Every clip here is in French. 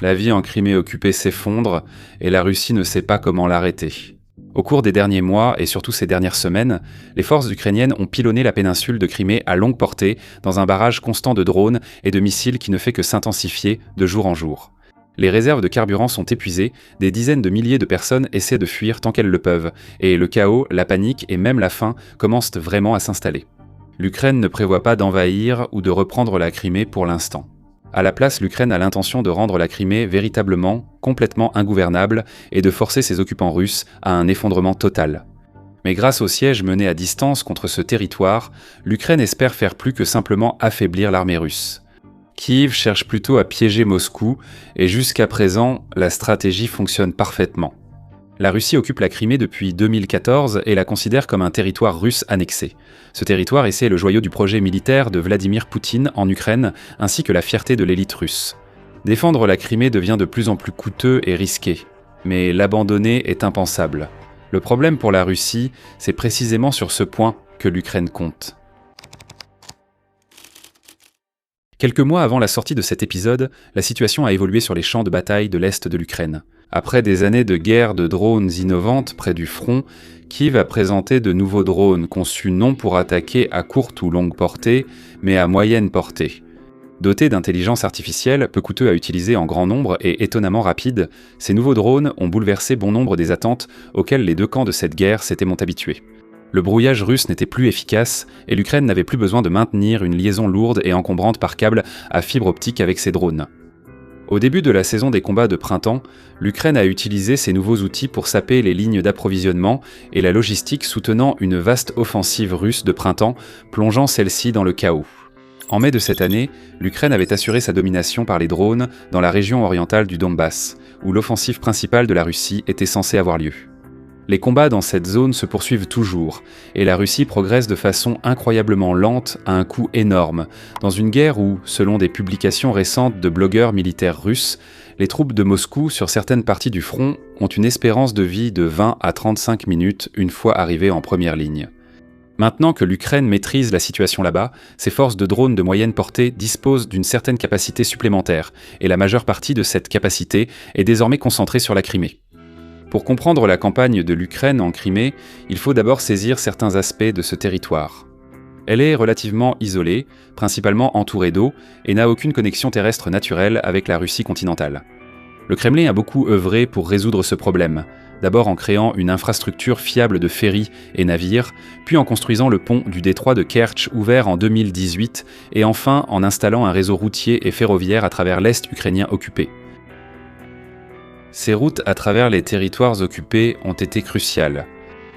La vie en Crimée occupée s'effondre et la Russie ne sait pas comment l'arrêter. Au cours des derniers mois et surtout ces dernières semaines, les forces ukrainiennes ont pilonné la péninsule de Crimée à longue portée dans un barrage constant de drones et de missiles qui ne fait que s'intensifier de jour en jour. Les réserves de carburant sont épuisées, des dizaines de milliers de personnes essaient de fuir tant qu'elles le peuvent, et le chaos, la panique et même la faim commencent vraiment à s'installer. L'Ukraine ne prévoit pas d'envahir ou de reprendre la Crimée pour l'instant. À la place, l'Ukraine a l'intention de rendre la Crimée véritablement, complètement ingouvernable et de forcer ses occupants russes à un effondrement total. Mais grâce au siège mené à distance contre ce territoire, l'Ukraine espère faire plus que simplement affaiblir l'armée russe. Kiev cherche plutôt à piéger Moscou et jusqu'à présent, la stratégie fonctionne parfaitement. La Russie occupe la Crimée depuis 2014 et la considère comme un territoire russe annexé. Ce territoire est le joyau du projet militaire de Vladimir Poutine en Ukraine, ainsi que la fierté de l'élite russe. Défendre la Crimée devient de plus en plus coûteux et risqué, mais l'abandonner est impensable. Le problème pour la Russie, c'est précisément sur ce point que l'Ukraine compte. Quelques mois avant la sortie de cet épisode, la situation a évolué sur les champs de bataille de l'est de l'Ukraine. Après des années de guerre de drones innovantes près du front, Kiev a présenté de nouveaux drones conçus non pour attaquer à courte ou longue portée, mais à moyenne portée. Dotés d'intelligence artificielle, peu coûteux à utiliser en grand nombre et étonnamment rapides, ces nouveaux drones ont bouleversé bon nombre des attentes auxquelles les deux camps de cette guerre s'étaient habitués. Le brouillage russe n'était plus efficace et l'Ukraine n'avait plus besoin de maintenir une liaison lourde et encombrante par câble à fibre optique avec ses drones. Au début de la saison des combats de printemps, l'Ukraine a utilisé ces nouveaux outils pour saper les lignes d'approvisionnement et la logistique soutenant une vaste offensive russe de printemps, plongeant celle-ci dans le chaos. En mai de cette année, l'Ukraine avait assuré sa domination par les drones dans la région orientale du Donbass, où l'offensive principale de la Russie était censée avoir lieu. Les combats dans cette zone se poursuivent toujours, et la Russie progresse de façon incroyablement lente à un coût énorme, dans une guerre où, selon des publications récentes de blogueurs militaires russes, les troupes de Moscou sur certaines parties du front ont une espérance de vie de 20 à 35 minutes une fois arrivées en première ligne. Maintenant que l'Ukraine maîtrise la situation là-bas, ses forces de drones de moyenne portée disposent d'une certaine capacité supplémentaire, et la majeure partie de cette capacité est désormais concentrée sur la Crimée. Pour comprendre la campagne de l'Ukraine en Crimée, il faut d'abord saisir certains aspects de ce territoire. Elle est relativement isolée, principalement entourée d'eau, et n'a aucune connexion terrestre naturelle avec la Russie continentale. Le Kremlin a beaucoup œuvré pour résoudre ce problème, d'abord en créant une infrastructure fiable de ferries et navires, puis en construisant le pont du détroit de Kertch ouvert en 2018, et enfin en installant un réseau routier et ferroviaire à travers l'Est ukrainien occupé. Ces routes à travers les territoires occupés ont été cruciales.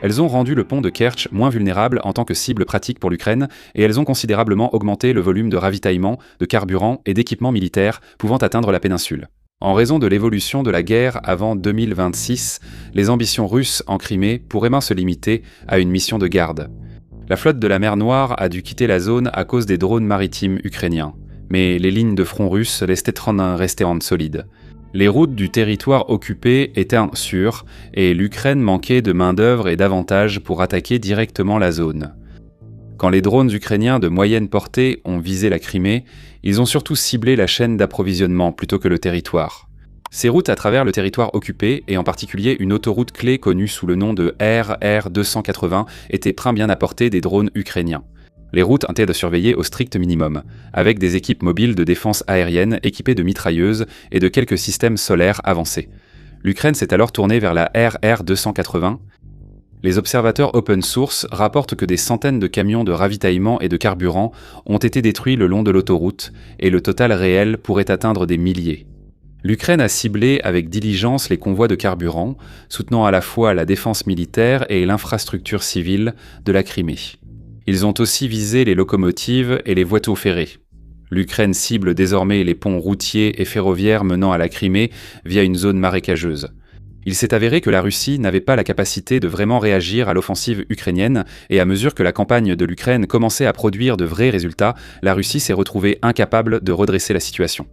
Elles ont rendu le pont de Kertch moins vulnérable en tant que cible pratique pour l'Ukraine et elles ont considérablement augmenté le volume de ravitaillement, de carburant et d'équipements militaires pouvant atteindre la péninsule. En raison de l'évolution de la guerre avant 2026, les ambitions russes en Crimée pourraient même se limiter à une mission de garde. La flotte de la mer Noire a dû quitter la zone à cause des drones maritimes ukrainiens, mais les lignes de front russes restaient solides. Les routes du territoire occupé étaient sûres et l'Ukraine manquait de main-d'œuvre et d'avantages pour attaquer directement la zone. Quand les drones ukrainiens de moyenne portée ont visé la Crimée, ils ont surtout ciblé la chaîne d'approvisionnement plutôt que le territoire. Ces routes à travers le territoire occupé, et en particulier une autoroute clé connue sous le nom de RR280, étaient bien à portée des drones ukrainiens. Les routes étaient de surveiller au strict minimum, avec des équipes mobiles de défense aérienne équipées de mitrailleuses et de quelques systèmes solaires avancés. L'Ukraine s'est alors tournée vers la RR280. Les observateurs open source rapportent que des centaines de camions de ravitaillement et de carburant ont été détruits le long de l'autoroute, et le total réel pourrait atteindre des milliers. L'Ukraine a ciblé avec diligence les convois de carburant, soutenant à la fois la défense militaire et l'infrastructure civile de la Crimée. Ils ont aussi visé les locomotives et les voitures ferrées. L'Ukraine cible désormais les ponts routiers et ferroviaires menant à la Crimée via une zone marécageuse. Il s'est avéré que la Russie n'avait pas la capacité de vraiment réagir à l'offensive ukrainienne, et à mesure que la campagne de l'Ukraine commençait à produire de vrais résultats, la Russie s'est retrouvée incapable de redresser la situation.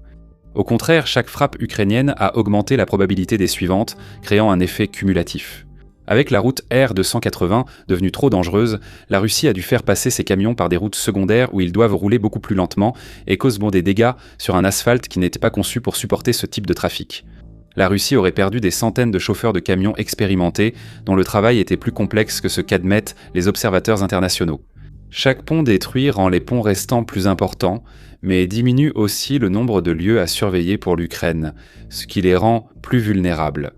Au contraire, chaque frappe ukrainienne a augmenté la probabilité des suivantes, créant un effet cumulatif. Avec la route R280 devenue trop dangereuse, la Russie a dû faire passer ses camions par des routes secondaires où ils doivent rouler beaucoup plus lentement et causent des dégâts sur un asphalte qui n'était pas conçu pour supporter ce type de trafic. La Russie aurait perdu des centaines de chauffeurs de camions expérimentés dont le travail était plus complexe que ce qu'admettent les observateurs internationaux. Chaque pont détruit rend les ponts restants plus importants, mais diminue aussi le nombre de lieux à surveiller pour l'Ukraine, ce qui les rend plus vulnérables.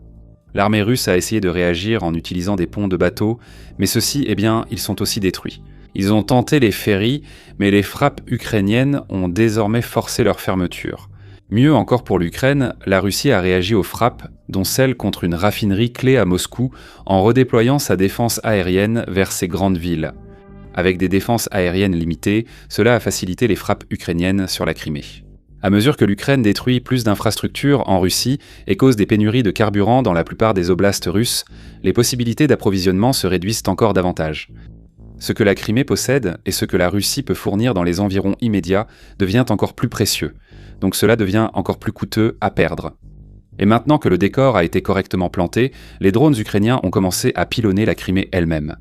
L'armée russe a essayé de réagir en utilisant des ponts de bateaux, mais ceux-ci, ils sont aussi détruits. Ils ont tenté les ferries, mais les frappes ukrainiennes ont désormais forcé leur fermeture. Mieux encore pour l'Ukraine, la Russie a réagi aux frappes, dont celle contre une raffinerie clé à Moscou, en redéployant sa défense aérienne vers ces grandes villes. Avec des défenses aériennes limitées, cela a facilité les frappes ukrainiennes sur la Crimée. À mesure que l'Ukraine détruit plus d'infrastructures en Russie et cause des pénuries de carburant dans la plupart des oblasts russes, les possibilités d'approvisionnement se réduisent encore davantage. Ce que la Crimée possède et ce que la Russie peut fournir dans les environs immédiats devient encore plus précieux, donc cela devient encore plus coûteux à perdre. Et maintenant que le décor a été correctement planté, les drones ukrainiens ont commencé à pilonner la Crimée elle-même.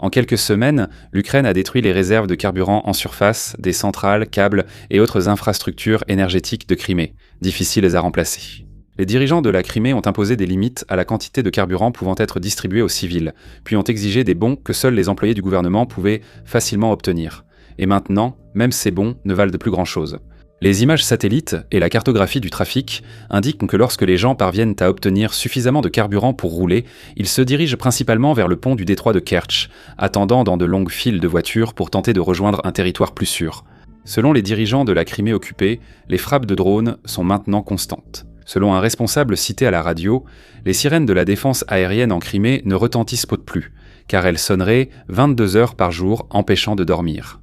En quelques semaines, l'Ukraine a détruit les réserves de carburant en surface, des centrales, câbles et autres infrastructures énergétiques de Crimée, difficiles à remplacer. Les dirigeants de la Crimée ont imposé des limites à la quantité de carburant pouvant être distribuée aux civils, puis ont exigé des bons que seuls les employés du gouvernement pouvaient facilement obtenir. Et maintenant, même ces bons ne valent de plus grand-chose. Les images satellites et la cartographie du trafic indiquent que lorsque les gens parviennent à obtenir suffisamment de carburant pour rouler, ils se dirigent principalement vers le pont du détroit de Kertch, attendant dans de longues files de voitures pour tenter de rejoindre un territoire plus sûr. Selon les dirigeants de la Crimée occupée, les frappes de drones sont maintenant constantes. Selon un responsable cité à la radio, les sirènes de la défense aérienne en Crimée ne retentissent plus, car elles sonneraient 22 heures par jour, empêchant de dormir.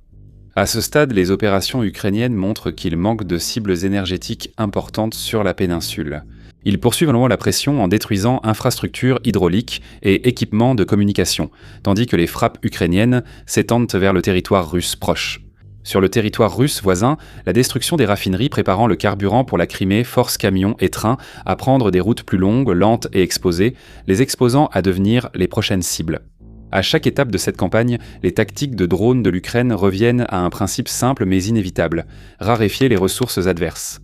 À ce stade, les opérations ukrainiennes montrent qu'il manque de cibles énergétiques importantes sur la péninsule. Ils poursuivent la pression en détruisant infrastructures hydrauliques et équipements de communication, tandis que les frappes ukrainiennes s'étendent vers le territoire russe proche. Sur le territoire russe voisin, la destruction des raffineries préparant le carburant pour la Crimée force camions et trains à prendre des routes plus longues, lentes et exposées, les exposant à devenir les prochaines cibles. À chaque étape de cette campagne, les tactiques de drones de l'Ukraine reviennent à un principe simple mais inévitable, raréfier les ressources adverses.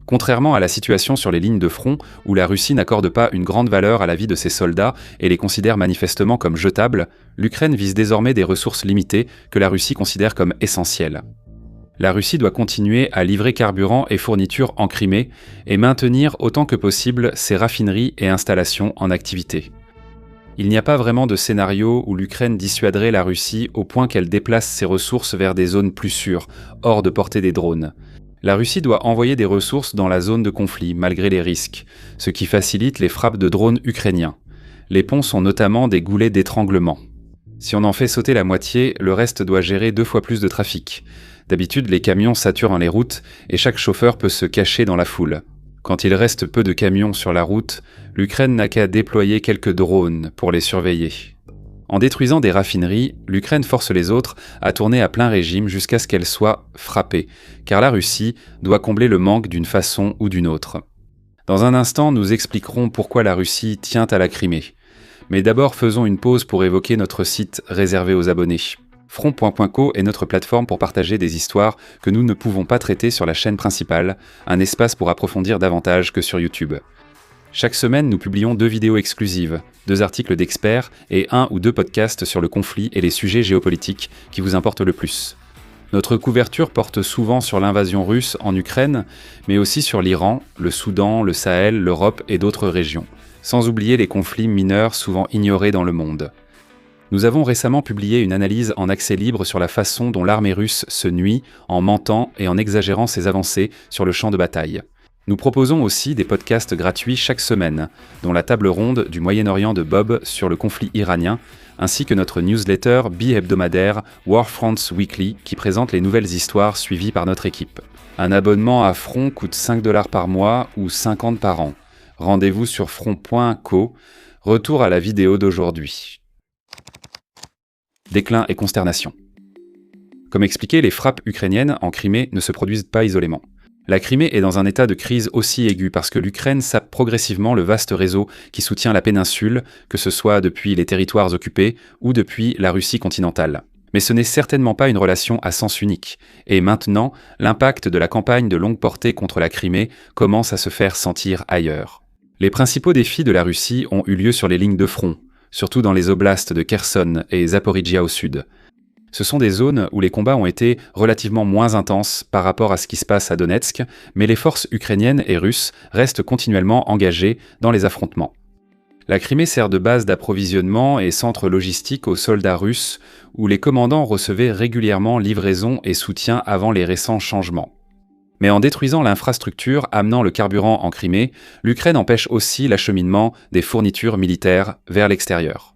Contrairement à la situation sur les lignes de front, où la Russie n'accorde pas une grande valeur à la vie de ses soldats et les considère manifestement comme jetables, l'Ukraine vise désormais des ressources limitées que la Russie considère comme essentielles. La Russie doit continuer à livrer carburant et fournitures en Crimée et maintenir autant que possible ses raffineries et installations en activité. Il n'y a pas vraiment de scénario où l'Ukraine dissuaderait la Russie au point qu'elle déplace ses ressources vers des zones plus sûres, hors de portée des drones. La Russie doit envoyer des ressources dans la zone de conflit, malgré les risques, ce qui facilite les frappes de drones ukrainiens. Les ponts sont notamment des goulets d'étranglement. Si on en fait sauter la moitié, le reste doit gérer 2 fois plus de trafic. D'habitude, les camions saturent les routes et chaque chauffeur peut se cacher dans la foule. Quand il reste peu de camions sur la route, l'Ukraine n'a qu'à déployer quelques drones pour les surveiller. En détruisant des raffineries, l'Ukraine force les autres à tourner à plein régime jusqu'à ce qu'elles soient frappées, car la Russie doit combler le manque d'une façon ou d'une autre. Dans un instant, nous expliquerons pourquoi la Russie tient à la Crimée. Mais d'abord, faisons une pause pour évoquer notre site réservé aux abonnés. Front.co est notre plateforme pour partager des histoires que nous ne pouvons pas traiter sur la chaîne principale, un espace pour approfondir davantage que sur YouTube. Chaque semaine, nous publions 2 vidéos exclusives, 2 articles d'experts et 1 ou 2 podcasts sur le conflit et les sujets géopolitiques qui vous importent le plus. Notre couverture porte souvent sur l'invasion russe en Ukraine, mais aussi sur l'Iran, le Soudan, le Sahel, l'Europe et d'autres régions, sans oublier les conflits mineurs souvent ignorés dans le monde. Nous avons récemment publié une analyse en accès libre sur la façon dont l'armée russe se nuit en mentant et en exagérant ses avancées sur le champ de bataille. Nous proposons aussi des podcasts gratuits chaque semaine, dont la table ronde du Moyen-Orient de Bob sur le conflit iranien, ainsi que notre newsletter bi-hebdomadaire Warfronts Weekly qui présente les nouvelles histoires suivies par notre équipe. Un abonnement à Front coûte 5$ par mois ou 50 par an. Rendez-vous sur front.co. Retour à la vidéo d'aujourd'hui. Déclin et consternation. Comme expliqué, les frappes ukrainiennes en Crimée ne se produisent pas isolément. La Crimée est dans un état de crise aussi aigu parce que l'Ukraine sape progressivement le vaste réseau qui soutient la péninsule, que ce soit depuis les territoires occupés ou depuis la Russie continentale. Mais ce n'est certainement pas une relation à sens unique. Et maintenant, l'impact de la campagne de longue portée contre la Crimée commence à se faire sentir ailleurs. Les principaux défis de la Russie ont eu lieu sur les lignes de front, surtout dans les oblasts de Kherson et Zaporijia au sud. Ce sont des zones où les combats ont été relativement moins intenses par rapport à ce qui se passe à Donetsk, mais les forces ukrainiennes et russes restent continuellement engagées dans les affrontements. La Crimée sert de base d'approvisionnement et centre logistique aux soldats russes, où les commandants recevaient régulièrement livraison et soutien avant les récents changements. Mais en détruisant l'infrastructure amenant le carburant en Crimée, l'Ukraine empêche aussi l'acheminement des fournitures militaires vers l'extérieur.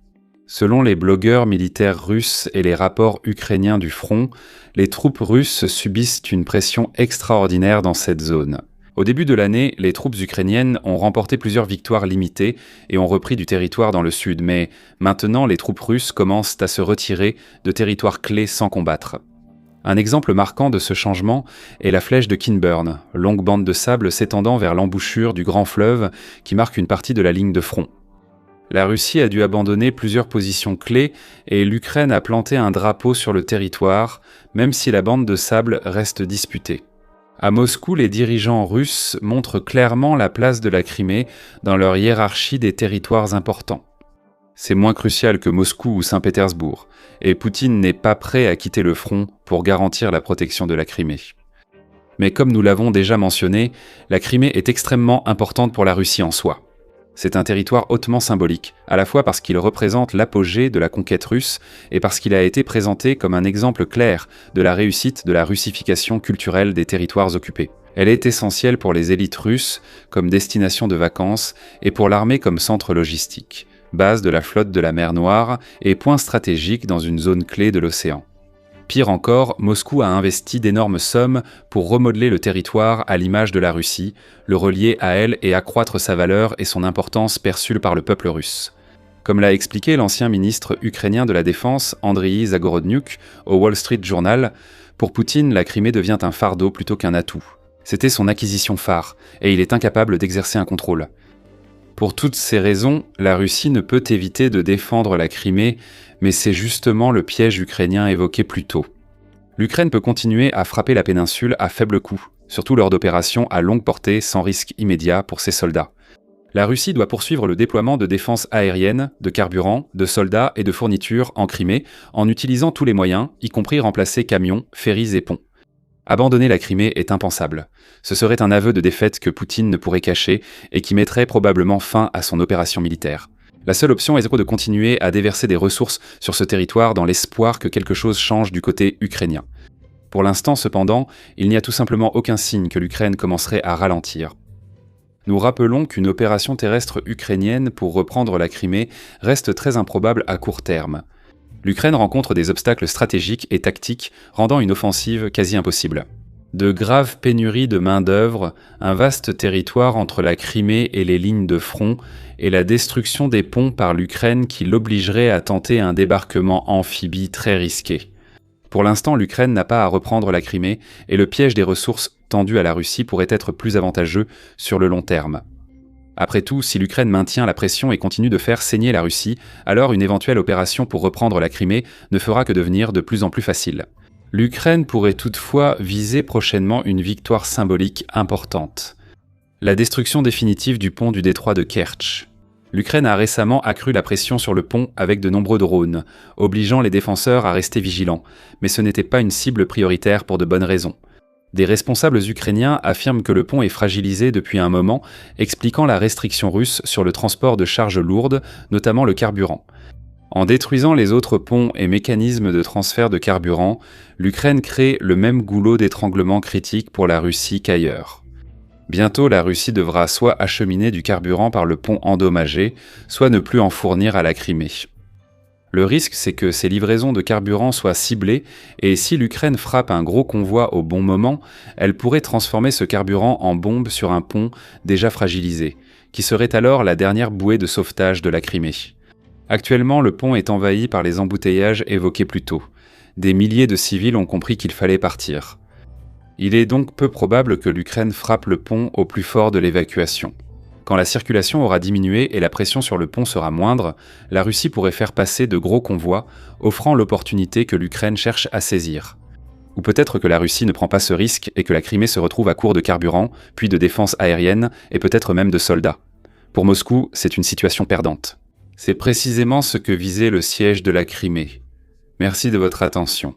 Selon les blogueurs militaires russes et les rapports ukrainiens du front, les troupes russes subissent une pression extraordinaire dans cette zone. Au début de l'année, les troupes ukrainiennes ont remporté plusieurs victoires limitées et ont repris du territoire dans le sud, mais maintenant les troupes russes commencent à se retirer de territoires clés sans combattre. Un exemple marquant de ce changement est la flèche de Kinburn, longue bande de sable s'étendant vers l'embouchure du grand fleuve qui marque une partie de la ligne de front. La Russie a dû abandonner plusieurs positions clés et l'Ukraine a planté un drapeau sur le territoire, même si la bande de sable reste disputée. À Moscou, les dirigeants russes montrent clairement la place de la Crimée dans leur hiérarchie des territoires importants. C'est moins crucial que Moscou ou Saint-Pétersbourg, et Poutine n'est pas prêt à quitter le front pour garantir la protection de la Crimée. Mais comme nous l'avons déjà mentionné, la Crimée est extrêmement importante pour la Russie en soi. C'est un territoire hautement symbolique, à la fois parce qu'il représente l'apogée de la conquête russe et parce qu'il a été présenté comme un exemple clair de la réussite de la russification culturelle des territoires occupés. Elle est essentielle pour les élites russes comme destination de vacances et pour l'armée comme centre logistique, base de la flotte de la mer Noire et point stratégique dans une zone clé de l'océan. Pire encore, Moscou a investi d'énormes sommes pour remodeler le territoire à l'image de la Russie, le relier à elle et accroître sa valeur et son importance perçue par le peuple russe. Comme l'a expliqué l'ancien ministre ukrainien de la Défense, Andriy Zagorodniuk, au Wall Street Journal, pour Poutine, la Crimée devient un fardeau plutôt qu'un atout. C'était son acquisition phare, et il est incapable d'exercer un contrôle. Pour toutes ces raisons, la Russie ne peut éviter de défendre la Crimée, mais c'est justement le piège ukrainien évoqué plus tôt. L'Ukraine peut continuer à frapper la péninsule à faible coût, surtout lors d'opérations à longue portée sans risque immédiat pour ses soldats. La Russie doit poursuivre le déploiement de défense aérienne, de carburant, de soldats et de fournitures en Crimée en utilisant tous les moyens, y compris remplacer camions, ferries et ponts. Abandonner la Crimée est impensable. Ce serait un aveu de défaite que Poutine ne pourrait cacher et qui mettrait probablement fin à son opération militaire. La seule option est de continuer à déverser des ressources sur ce territoire dans l'espoir que quelque chose change du côté ukrainien. Pour l'instant, cependant, il n'y a tout simplement aucun signe que l'Ukraine commencerait à ralentir. Nous rappelons qu'une opération terrestre ukrainienne pour reprendre la Crimée reste très improbable à court terme. L'Ukraine rencontre des obstacles stratégiques et tactiques rendant une offensive quasi impossible. De graves pénuries de main-d'œuvre, un vaste territoire entre la Crimée et les lignes de front, et la destruction des ponts par l'Ukraine qui l'obligerait à tenter un débarquement amphibie très risqué. Pour l'instant, l'Ukraine n'a pas à reprendre la Crimée, et le piège des ressources tendu à la Russie pourrait être plus avantageux sur le long terme. Après tout, si l'Ukraine maintient la pression et continue de faire saigner la Russie, alors une éventuelle opération pour reprendre la Crimée ne fera que devenir de plus en plus facile. L'Ukraine pourrait toutefois viser prochainement une victoire symbolique importante. La destruction définitive du pont du détroit de Kertch. L'Ukraine a récemment accru la pression sur le pont avec de nombreux drones, obligeant les défenseurs à rester vigilants, mais ce n'était pas une cible prioritaire pour de bonnes raisons. Des responsables ukrainiens affirment que le pont est fragilisé depuis un moment, expliquant la restriction russe sur le transport de charges lourdes, notamment le carburant. En détruisant les autres ponts et mécanismes de transfert de carburant, l'Ukraine crée le même goulot d'étranglement critique pour la Russie qu'ailleurs. Bientôt, la Russie devra soit acheminer du carburant par le pont endommagé, soit ne plus en fournir à la Crimée. Le risque, c'est que ces livraisons de carburant soient ciblées, et si l'Ukraine frappe un gros convoi au bon moment, elle pourrait transformer ce carburant en bombe sur un pont déjà fragilisé, qui serait alors la dernière bouée de sauvetage de la Crimée. Actuellement, le pont est envahi par les embouteillages évoqués plus tôt. Des milliers de civils ont compris qu'il fallait partir. Il est donc peu probable que l'Ukraine frappe le pont au plus fort de l'évacuation. Quand la circulation aura diminué et la pression sur le pont sera moindre, la Russie pourrait faire passer de gros convois, offrant l'opportunité que l'Ukraine cherche à saisir. Ou peut-être que la Russie ne prend pas ce risque et que la Crimée se retrouve à court de carburant, puis de défense aérienne et peut-être même de soldats. Pour Moscou, c'est une situation perdante. C'est précisément ce que visait le siège de la Crimée. Merci de votre attention.